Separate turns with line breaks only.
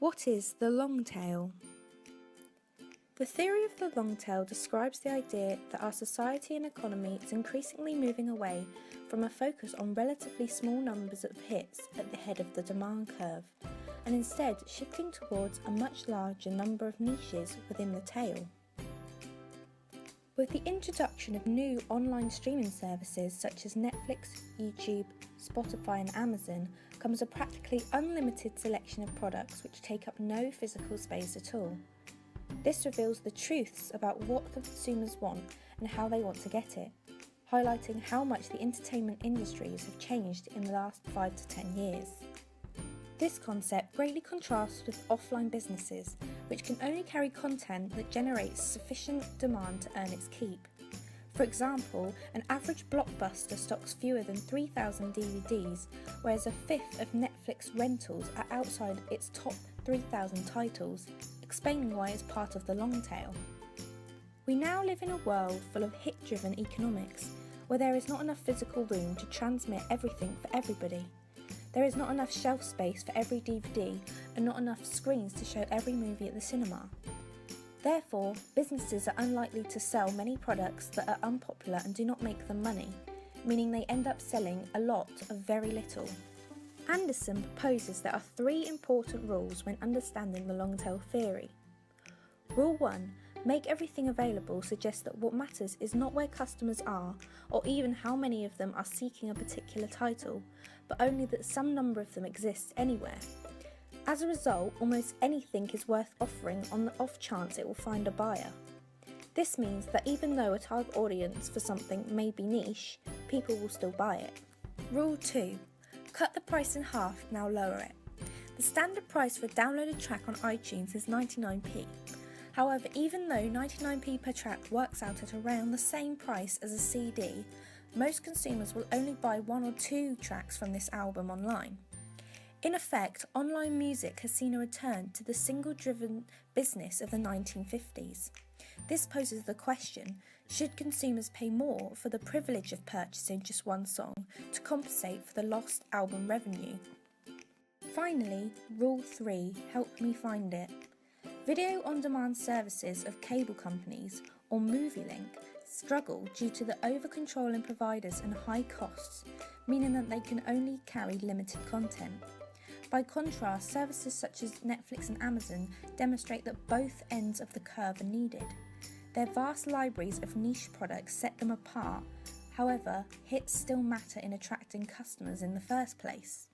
What is the long tail? The theory of the long tail describes the idea that our society and economy is increasingly moving away from a focus on relatively small numbers of hits at the head of the demand curve, and instead shifting towards a much larger number of niches within the tail. With the introduction of new online streaming services such as Netflix, YouTube, Spotify and Amazon comes a practically unlimited selection of products which take up no physical space at all. This reveals the truths about what consumers want and how they want to get it, highlighting how much the entertainment industries have changed in the last 5 to 10 years. This concept greatly contrasts with offline businesses, which can only carry content that generates sufficient demand to earn its keep. For example, an average Blockbuster stocks fewer than 3,000 DVDs, whereas a fifth of Netflix rentals are outside its top 3,000 titles, explaining why it's part of the long tail. We now live in a world full of hit-driven economics, where there is not enough physical room to transmit everything for everybody. There is not enough shelf space for every DVD and not enough screens to show every movie at the cinema. Therefore, businesses are unlikely to sell many products that are unpopular and do not make them money, meaning they end up selling a lot of very little. Anderson proposes there are 3 important rules when understanding the long tail theory. Rule 1. Make everything available suggests that what matters is not where customers are, or even how many of them are seeking a particular title, but only that some number of them exists anywhere. As a result, almost anything is worth offering on the off chance it will find a buyer. This means that even though a target audience for something may be niche, people will still buy it. Rule 2. Cut the price in half, now lower it. The standard price for a downloaded track on iTunes is 99p. However, even though 99p per track works out at around the same price as a CD, most consumers will only buy 1 or 2 tracks from this album online. In effect, online music has seen a return to the single-driven business of the 1950s. This poses the question, should consumers pay more for the privilege of purchasing just one song to compensate for the lost album revenue? Finally, Rule 3, help me find it. Video on-demand services of cable companies, or MovieLink, struggle due to the over-control in providers and high costs, meaning that they can only carry limited content. By contrast, services such as Netflix and Amazon demonstrate that both ends of the curve are needed. Their vast libraries of niche products set them apart. However, hits still matter in attracting customers in the first place.